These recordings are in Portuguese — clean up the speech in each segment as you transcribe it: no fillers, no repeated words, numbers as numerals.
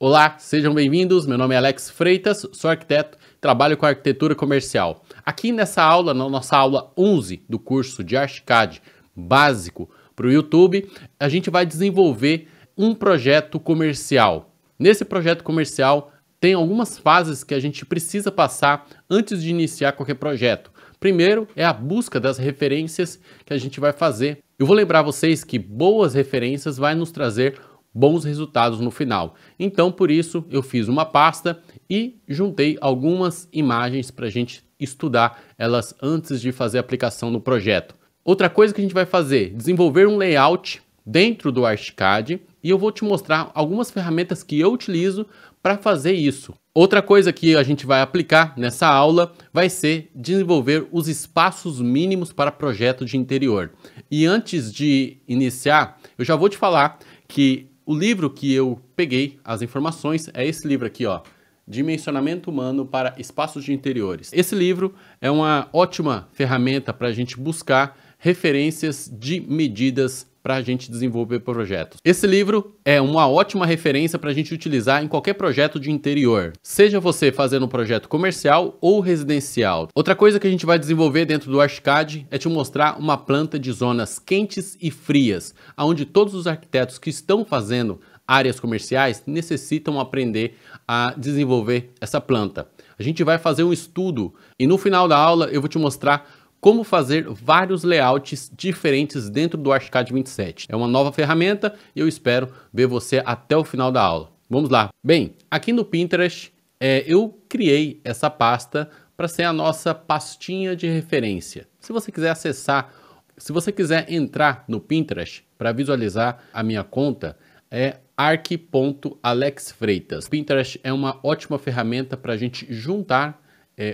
Olá, sejam bem-vindos. Meu nome é Alex Freitas, sou arquiteto, trabalho com arquitetura comercial. Aqui nessa aula, na nossa aula 11 do curso de ArchiCAD básico para o YouTube, a gente vai desenvolver um projeto comercial. Nesse projeto comercial, tem algumas fases que a gente precisa passar antes de iniciar qualquer projeto. Primeiro é a busca das referências que a gente vai fazer. Eu vou lembrar vocês que boas referências vai nos trazer bons resultados no final. Então, por isso, eu fiz uma pasta e juntei algumas imagens para a gente estudar elas antes de fazer a aplicação no projeto. Outra coisa que a gente vai fazer, desenvolver um layout dentro do ArchiCAD e eu vou te mostrar algumas ferramentas que eu utilizo para fazer isso. Outra coisa que a gente vai aplicar nessa aula vai ser desenvolver os espaços mínimos para projeto de interior. E antes de iniciar, eu já vou te falar que o livro que eu peguei as informações é esse livro aqui, ó, Dimensionamento Humano para Espaços de Interiores. Esse livro é uma ótima ferramenta para a gente buscar referências de medidas para a gente desenvolver projetos. Esse livro é uma ótima referência para a gente utilizar em qualquer projeto de interior, seja você fazendo um projeto comercial ou residencial. Outra coisa que a gente vai desenvolver dentro do ArchiCAD é te mostrar uma planta de zonas quentes e frias, onde todos os arquitetos que estão fazendo áreas comerciais necessitam aprender a desenvolver essa planta. A gente vai fazer um estudo e no final da aula eu vou te mostrar como fazer vários layouts diferentes dentro do ArchiCAD 27. É uma nova ferramenta e eu espero ver você até o final da aula. Vamos lá. Bem, aqui no Pinterest eu criei essa pasta para ser a nossa pastinha de referência. Se você quiser acessar, se você quiser entrar no Pinterest para visualizar a minha conta, é arc.alexfreitas. Pinterest é uma ótima ferramenta para a gente juntar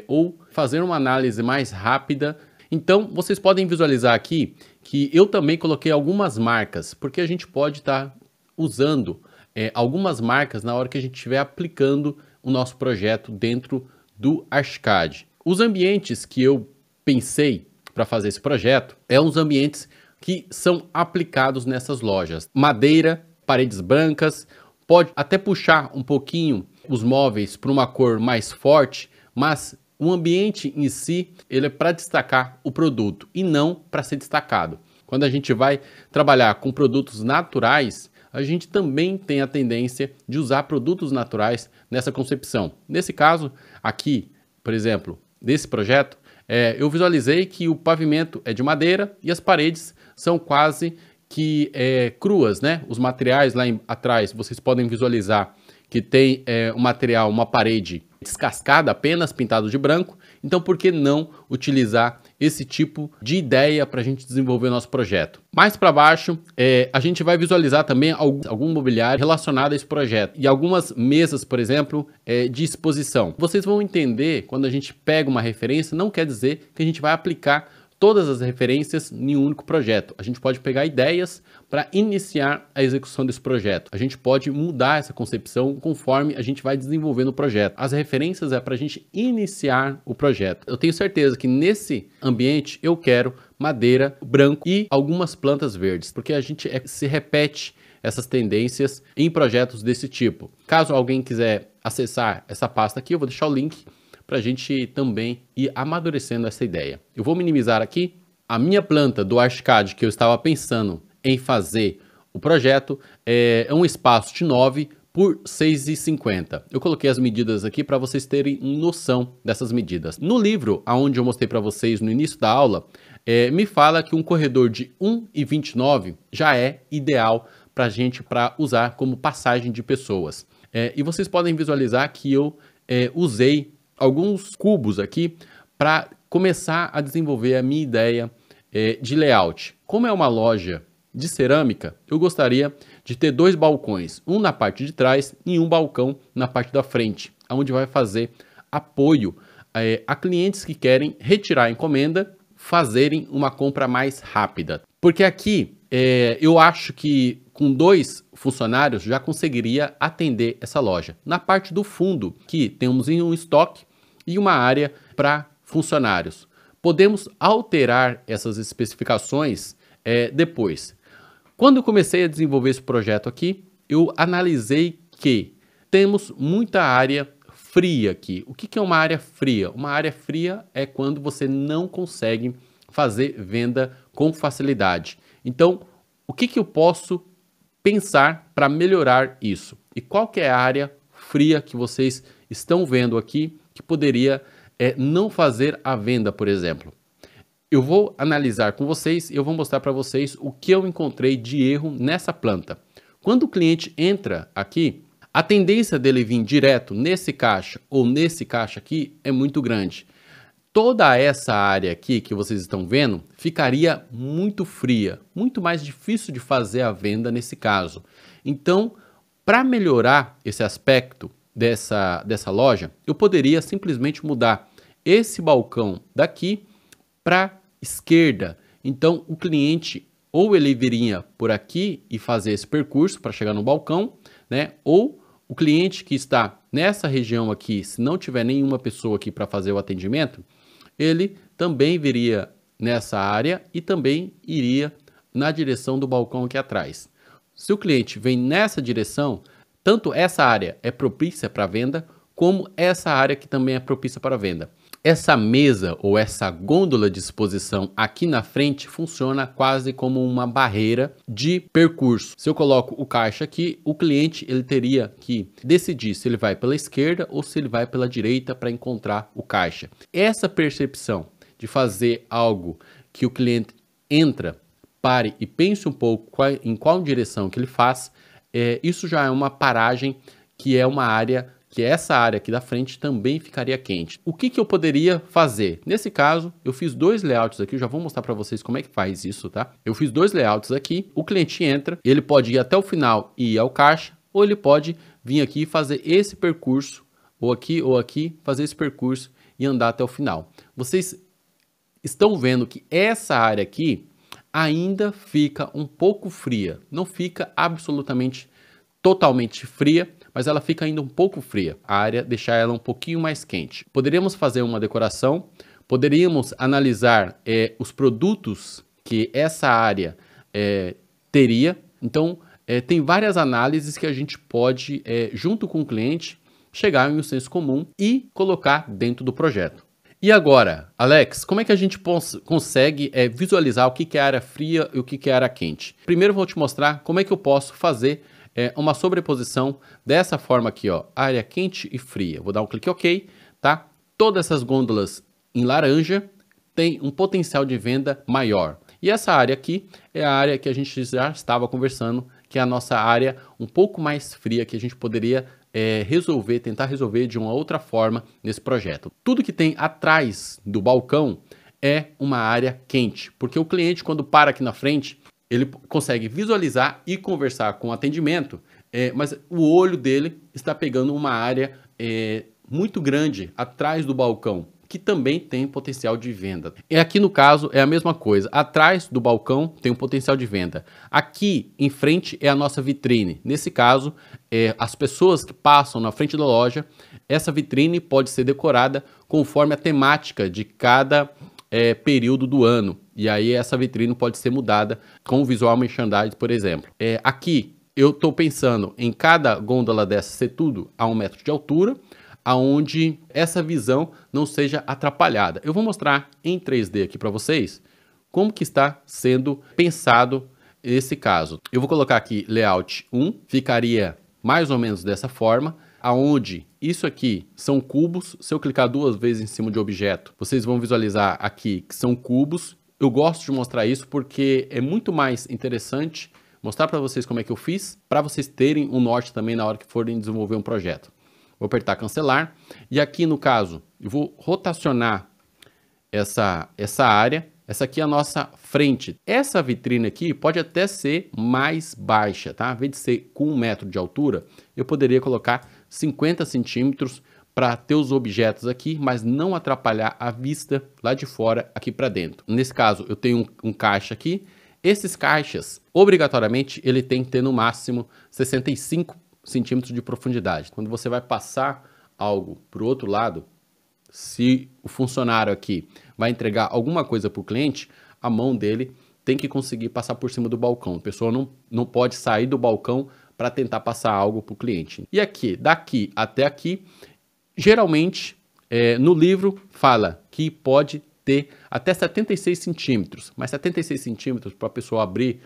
ou fazer uma análise mais rápida. Então, vocês podem visualizar aqui que eu também coloquei algumas marcas, porque a gente pode estar usando algumas marcas na hora que a gente estiver aplicando o nosso projeto dentro do ArchiCAD. Os ambientes que eu pensei para fazer esse projeto os ambientes que são aplicados nessas lojas. Madeira, paredes brancas, pode até puxar um pouquinho os móveis para uma cor mais forte, mas o ambiente em si, ele é para destacar o produto e não para ser destacado. Quando a gente vai trabalhar com produtos naturais, a gente também tem a tendência de usar produtos naturais nessa concepção. Nesse caso, aqui, por exemplo, desse projeto, eu visualizei que o pavimento é de madeira e as paredes são quase que cruas, né? Os materiais lá atrás, vocês podem visualizar que tem um material, uma parede descascada, apenas pintado de branco. Então, por que não utilizar esse tipo de ideia para a gente desenvolver o nosso projeto? Mais para baixo, a gente vai visualizar também algum mobiliário relacionado a esse projeto. E algumas mesas, por exemplo, de exposição. Vocês vão entender, quando a gente pega uma referência, não quer dizer que a gente vai aplicar todas as referências em um único projeto. A gente pode pegar ideias para iniciar a execução desse projeto. A gente pode mudar essa concepção conforme a gente vai desenvolvendo o projeto. As referências para a gente iniciar o projeto. Eu tenho certeza que nesse ambiente eu quero madeira, branco e algumas plantas verdes, porque a gente se repete essas tendências em projetos desse tipo. Caso alguém quiser acessar essa pasta aqui, eu vou deixar o link para a gente também ir amadurecendo essa ideia. Eu vou minimizar aqui. A minha planta do ArchiCAD que eu estava pensando em fazer o projeto é um espaço de 9 por 6,50. Eu coloquei as medidas aqui para vocês terem noção dessas medidas. No livro, onde eu mostrei para vocês no início da aula, me fala que um corredor de 1,29 já é ideal para a gente usar como passagem de pessoas. E vocês podem visualizar que eu usei alguns cubos aqui para começar a desenvolver a minha ideia de layout. Como é uma loja de cerâmica, eu gostaria de ter 2 balcões, um na parte de trás e um balcão na parte da frente, onde vai fazer apoio a clientes que querem retirar a encomenda, fazerem uma compra mais rápida. Porque aqui eu acho que com 2 funcionários já conseguiria atender essa loja. Na parte do fundo, que temos um estoque e uma área para funcionários. Podemos alterar essas especificações depois. Quando eu comecei a desenvolver esse projeto aqui, eu analisei que temos muita área fria aqui. O que é uma área fria? Uma área fria é quando você não consegue fazer venda com facilidade. Então, o que eu posso pensar para melhorar isso? E qual que é a área fria que vocês estão vendo aqui que poderia não fazer a venda, por exemplo? Eu vou analisar com vocês e eu vou mostrar para vocês o que eu encontrei de erro nessa planta. Quando o cliente entra aqui, a tendência dele vir direto nesse caixa ou nesse caixa aqui é muito grande. Toda essa área aqui que vocês estão vendo ficaria muito fria, muito mais difícil de fazer a venda nesse caso. Então, para melhorar esse aspecto dessa loja, eu poderia simplesmente mudar esse balcão daqui para esquerda. Então, o cliente ou ele viria por aqui e fazer esse percurso para chegar no balcão, né? Ou o cliente que está nessa região aqui, se não tiver nenhuma pessoa aqui para fazer o atendimento, ele também viria nessa área e também iria na direção do balcão aqui atrás. Se o cliente vem nessa direção, tanto essa área é propícia para venda, como essa área que também é propícia para venda. Essa mesa ou essa gôndola de exposição aqui na frente funciona quase como uma barreira de percurso. Se eu coloco o caixa aqui, o cliente ele teria que decidir se ele vai pela esquerda ou se ele vai pela direita para encontrar o caixa. Essa percepção de fazer algo que o cliente entra, pare e pense um pouco em qual direção que ele faz, isso já é uma paragem que é uma área que essa área aqui da frente também ficaria quente. O que eu poderia fazer? Nesse caso, eu fiz dois layouts aqui, eu já vou mostrar para vocês como é que faz isso, tá? Eu fiz dois layouts aqui, o cliente entra, ele pode ir até o final e ir ao caixa, ou ele pode vir aqui e fazer esse percurso, ou aqui, fazer esse percurso e andar até o final. Vocês estão vendo que essa área aqui ainda fica um pouco fria, não fica absolutamente totalmente fria, mas ela fica ainda um pouco fria. A área deixar ela um pouquinho mais quente. Poderíamos fazer uma decoração, poderíamos analisar os produtos que essa área teria. Então, tem várias análises que a gente pode, junto com o cliente, chegar em um senso comum e colocar dentro do projeto. E agora, Alex, como é que a gente consegue visualizar o que é área fria e o que é área quente? Primeiro eu vou te mostrar como é que eu posso fazer uma sobreposição dessa forma aqui, ó, área quente e fria. Vou dar um clique OK, tá? Todas essas gôndolas em laranja têm um potencial de venda maior. E essa área aqui é a área que a gente já estava conversando, que é a nossa área um pouco mais fria, que a gente poderia tentar resolver de uma outra forma nesse projeto. Tudo que tem atrás do balcão é uma área quente, porque o cliente, quando para aqui na frente, ele consegue visualizar e conversar com o atendimento, mas o olho dele está pegando uma área muito grande atrás do balcão, que também tem potencial de venda. E aqui no caso é a mesma coisa, atrás do balcão tem um potencial de venda. Aqui em frente é a nossa vitrine. Nesse caso, as pessoas que passam na frente da loja, essa vitrine pode ser decorada conforme a temática de cada período do ano. E aí essa vitrine pode ser mudada com o visual merchandising, por exemplo. Aqui eu estou pensando em cada gôndola dessa ser tudo a 1 metro de altura, aonde essa visão não seja atrapalhada. Eu vou mostrar em 3D aqui para vocês como que está sendo pensado esse caso. Eu vou colocar aqui layout 1, ficaria mais ou menos dessa forma, aonde isso aqui são cubos. Se eu clicar 2 vezes em cima de objeto, vocês vão visualizar aqui que são cubos. Eu gosto de mostrar isso porque é muito mais interessante mostrar para vocês como é que eu fiz, para vocês terem um norte também na hora que forem desenvolver um projeto. Vou apertar cancelar e aqui no caso eu vou rotacionar essa área. Essa aqui é a nossa frente. Essa vitrine aqui pode até ser mais baixa, tá? Ao invés de ser com 1 metro de altura, eu poderia colocar 50 centímetros para ter os objetos aqui, mas não atrapalhar a vista lá de fora aqui para dentro. Nesse caso, eu tenho um caixa aqui. Esses caixas, obrigatoriamente, ele tem que ter no máximo 65 centímetros de profundidade. Quando você vai passar algo para o outro lado, se o funcionário aqui vai entregar alguma coisa para o cliente, a mão dele tem que conseguir passar por cima do balcão. A pessoa não pode sair do balcão para tentar passar algo para o cliente. E aqui, daqui até aqui, geralmente no livro fala que pode ter até 76 centímetros, mas 76 centímetros para a pessoa abrir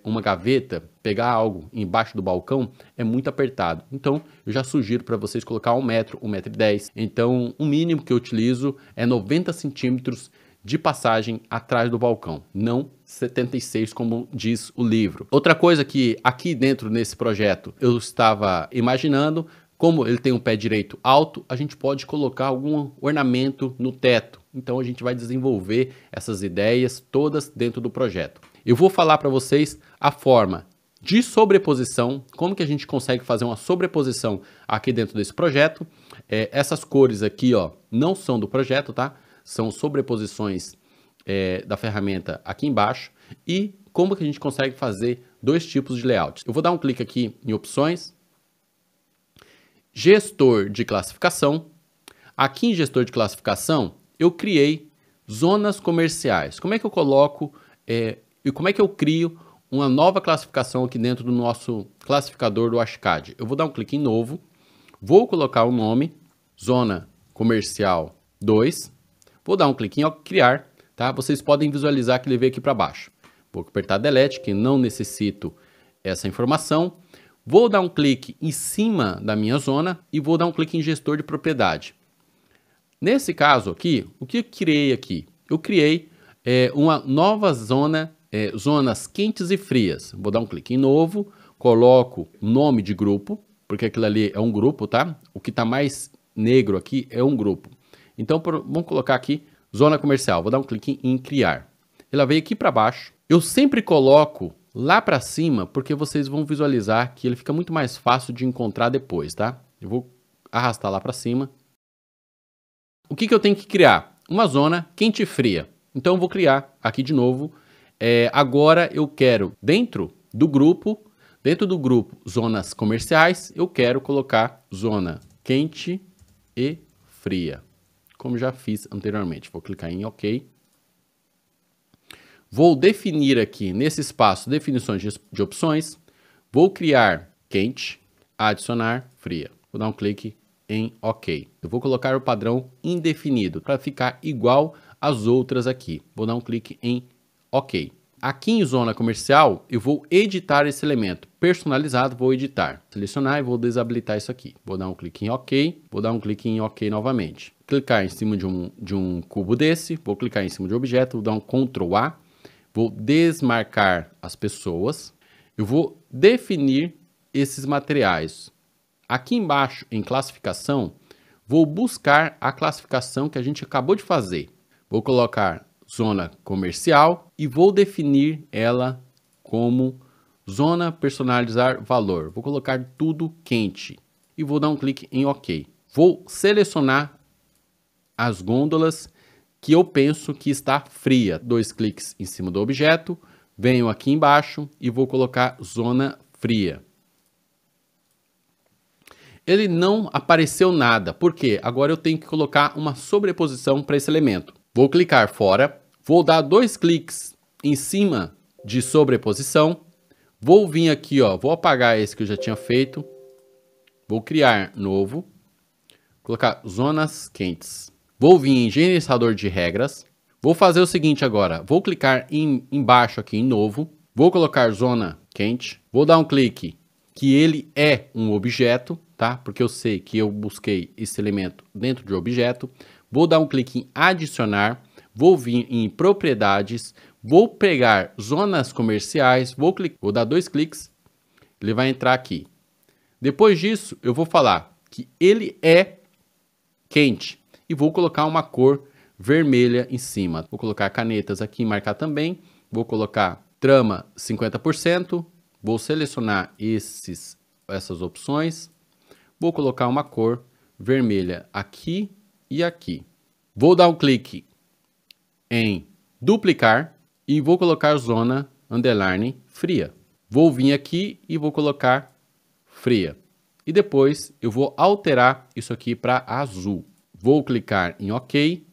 uma gaveta, pegar algo embaixo do balcão, é muito apertado. Então, eu já sugiro para vocês colocar 1 metro, 1,10 m. Então, o mínimo que eu utilizo é 90 centímetros de passagem atrás do balcão, não 76 como diz o livro. Outra coisa que aqui dentro nesse projeto eu estava imaginando, como ele tem um pé direito alto, a gente pode colocar algum ornamento no teto. Então a gente vai desenvolver essas ideias todas dentro do projeto. Eu vou falar para vocês a forma de sobreposição, como que a gente consegue fazer uma sobreposição aqui dentro desse projeto. Essas cores aqui, ó, não são do projeto, tá? São sobreposições da ferramenta aqui embaixo. E como que a gente consegue fazer 2 tipos de layout. Eu vou dar um clique aqui em opções. Gestor de classificação. Aqui em gestor de classificação, eu criei zonas comerciais. Como é que eu coloco e como é que eu crio uma nova classificação aqui dentro do nosso classificador do Ashcad? Eu vou dar um clique em novo, vou colocar o nome, zona comercial 2, vou dar um clique em criar, tá? Vocês podem visualizar que ele veio aqui para baixo. Vou apertar delete, que não necessito essa informação. Vou dar um clique em cima da minha zona e vou dar um clique em gestor de propriedade. Nesse caso aqui, o que eu criei aqui? Eu criei uma nova zona, zonas quentes e frias. Vou dar um clique em novo, coloco nome de grupo, porque aquilo ali é um grupo, tá? O que está mais negro aqui é um grupo. Então, vamos colocar aqui zona comercial. Vou dar um clique em criar. Ela veio aqui para baixo. Eu sempre coloco lá para cima, porque vocês vão visualizar que ele fica muito mais fácil de encontrar depois, tá? Eu vou arrastar lá para cima. O que eu tenho que criar? Uma zona quente e fria. Então eu vou criar aqui de novo. Agora eu quero, dentro do grupo zonas comerciais, eu quero colocar zona quente e fria, como já fiz anteriormente. Vou clicar em OK. Vou definir aqui nesse espaço definições de opções. Vou criar quente, adicionar fria. Vou dar um clique em OK. Eu vou colocar o padrão indefinido para ficar igual às outras aqui. Vou dar um clique em OK. Aqui em zona comercial, eu vou editar esse elemento. Personalizado, vou editar. Selecionar e vou desabilitar isso aqui. Vou dar um clique em OK. Vou dar um clique em OK novamente. Clicar em cima de um cubo desse. Vou clicar em cima de objeto. Vou dar um Ctrl A. Vou desmarcar as pessoas. Eu vou definir esses materiais. Aqui embaixo, em classificação, vou buscar a classificação que a gente acabou de fazer. Vou colocar zona comercial e vou definir ela como zona personalizar valor. Vou colocar tudo quente e vou dar um clique em OK. Vou selecionar as gôndolas que eu penso que está fria. 2 cliques em cima do objeto, venho aqui embaixo e vou colocar zona fria. Ele não apareceu nada, porque agora eu tenho que colocar uma sobreposição para esse elemento. Vou clicar fora, vou dar 2 cliques em cima de sobreposição, vou vir aqui, ó, vou apagar esse que eu já tinha feito, vou criar novo, colocar zonas quentes. Vou vir em gerenciador de regras, vou fazer o seguinte agora, vou clicar embaixo aqui em novo, vou colocar zona quente, vou dar um clique que ele é um objeto, tá? Porque eu sei que eu busquei esse elemento dentro de objeto, vou dar um clique em adicionar, vou vir em propriedades, vou pegar zonas comerciais, vou dar 2 cliques, ele vai entrar aqui. Depois disso, eu vou falar que ele é quente. E vou colocar uma cor vermelha em cima. Vou colocar canetas aqui e marcar também. Vou colocar trama 50%. Vou selecionar essas opções. Vou colocar uma cor vermelha aqui e aqui. Vou dar um clique em duplicar e vou colocar zona underline fria. Vou vir aqui e vou colocar fria. E depois eu vou alterar isso aqui para azul. Vou clicar em OK,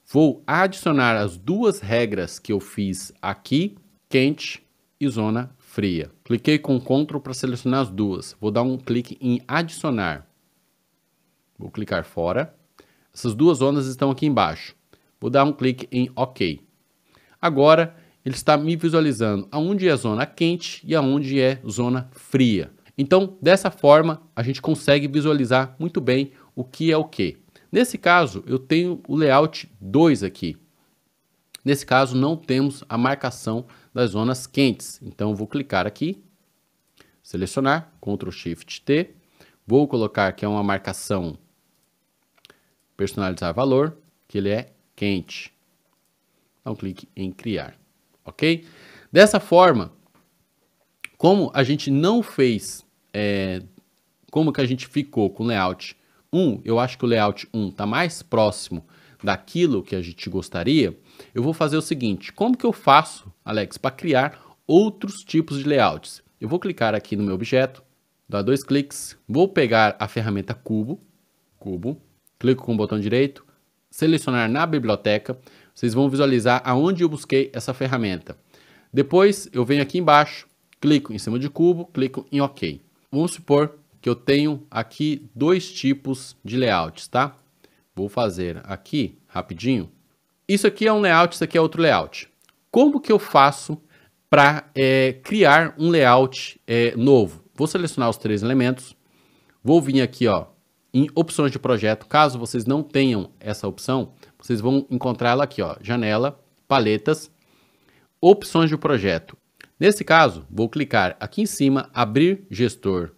vou adicionar as 2 regras que eu fiz aqui, quente e zona fria. Cliquei com Ctrl para selecionar as duas. Vou dar um clique em adicionar. Vou clicar fora. Essas duas zonas estão aqui embaixo. Vou dar um clique em OK. Agora, ele está me visualizando aonde é zona quente e aonde é zona fria. Então, dessa forma, a gente consegue visualizar muito bem o que é o que. Nesse caso, eu tenho o layout 2 aqui. Nesse caso, não temos a marcação das zonas quentes. Então, eu vou clicar aqui, selecionar, Ctrl Shift T. Vou colocar que é uma marcação personalizar valor, que ele é quente. Dá um clique em criar, ok? Dessa forma, como a gente não fez, como que a gente ficou com o layout 1, eu acho que o layout 1 está mais próximo daquilo que a gente gostaria, eu vou fazer o seguinte, como que eu faço, Alex, para criar outros tipos de layouts? Eu vou clicar aqui no meu objeto, dar 2 cliques, vou pegar a ferramenta cubo, clico com o botão direito, selecionar na biblioteca, vocês vão visualizar aonde eu busquei essa ferramenta. Depois eu venho aqui embaixo, clico em cima de cubo, clico em OK. Vamos supor que eu tenho aqui 2 tipos de layouts, tá? Vou fazer aqui rapidinho. Isso aqui é um layout, isso aqui é outro layout. Como que eu faço para criar um layout novo? Vou selecionar os 3 elementos, vou vir aqui, ó, em opções de projeto. Caso vocês não tenham essa opção, vocês vão encontrar ela aqui, ó, janela, paletas, opções de projeto. Nesse caso, vou clicar aqui em cima, abrir gestor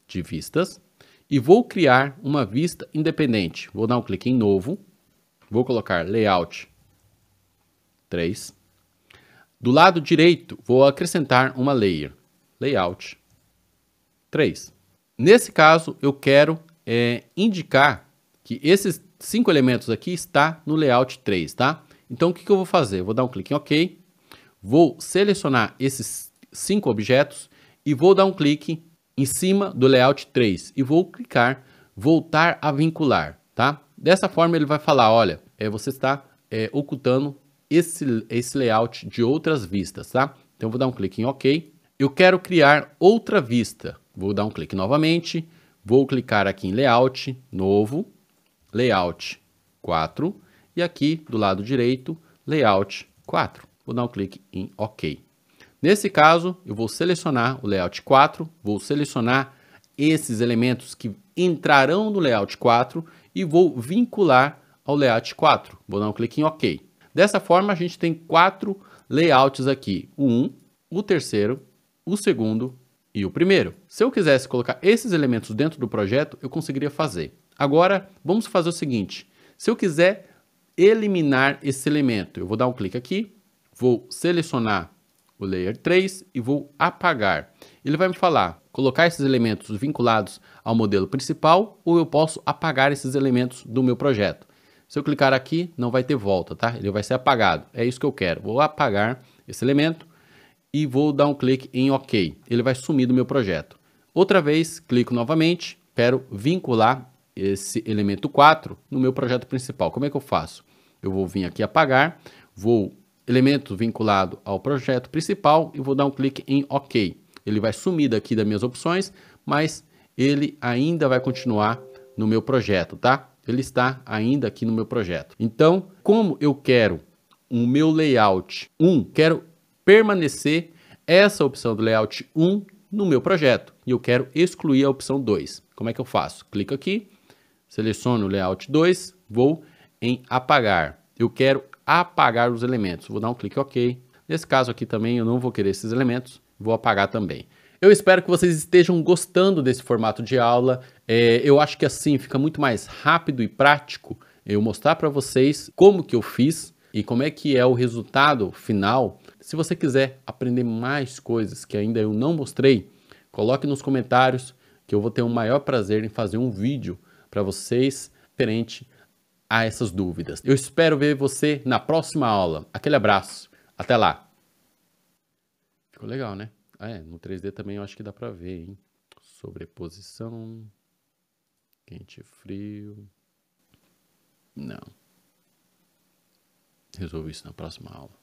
de vistas e vou criar uma vista independente. Vou dar um clique em novo, vou colocar layout 3. Do lado direito, vou acrescentar uma layer, layout 3. Nesse caso, eu quero indicar que esses 5 elementos aqui está no layout 3, tá? Então, o que eu vou fazer? Vou dar um clique em OK, vou selecionar esses 5 objetos e vou dar um clique em cima do layout 3 e vou clicar voltar a vincular, tá? Dessa forma, ele vai falar, olha, você está ocultando esse layout de outras vistas, tá? Então, eu vou dar um clique em OK. Eu quero criar outra vista. Vou dar um clique novamente. Vou clicar aqui em Layout, Novo, Layout 4. E aqui, do lado direito, Layout 4. Vou dar um clique em OK. Nesse caso, eu vou selecionar o Layout 4. Vou selecionar esses elementos que entrarão no Layout 4 e vou vincular ao Layout 4. Vou dar um clique em OK. Dessa forma, a gente tem 4 layouts aqui. O 1, o terceiro, o segundo e o primeiro. Se eu quisesse colocar esses elementos dentro do projeto, eu conseguiria fazer. Agora, vamos fazer o seguinte. Se eu quiser eliminar esse elemento, eu vou dar um clique aqui, vou selecionar o Layer 3 e vou apagar. Ele vai me falar, colocar esses elementos vinculados ao modelo principal ou eu posso apagar esses elementos do meu projeto. Se eu clicar aqui, não vai ter volta, tá? Ele vai ser apagado. É isso que eu quero. Vou apagar esse elemento e vou dar um clique em OK. Ele vai sumir do meu projeto. Outra vez, clico novamente, quero vincular esse elemento 4 no meu projeto principal. Como é que eu faço? Eu vou vir aqui apagar, vou elemento vinculado ao projeto principal e vou dar um clique em OK. Ele vai sumir daqui das minhas opções, mas ele ainda vai continuar no meu projeto, tá? Ele está ainda aqui no meu projeto. Então, como eu quero o meu layout 1, quero permanecer essa opção do layout 1 no meu projeto e eu quero excluir a opção 2. Como é que eu faço? Clico aqui, seleciono o layout 2, vou em apagar. Eu quero apagar os elementos. Vou dar um clique OK. Nesse caso aqui também eu não vou querer esses elementos, vou apagar também. Eu espero que vocês estejam gostando desse formato de aula. Eu acho que assim fica muito mais rápido e prático eu mostrar para vocês como que eu fiz e como é que é o resultado final. Se você quiser aprender mais coisas que ainda eu não mostrei, coloque nos comentários que eu vou ter o maior prazer em fazer um vídeo para vocês referente a essas dúvidas. Eu espero ver você na próxima aula. Aquele abraço. Até lá. Ficou legal, né? No 3D também eu acho que dá pra ver, hein? Sobreposição, quente e frio. Não. Resolvo isso na próxima aula.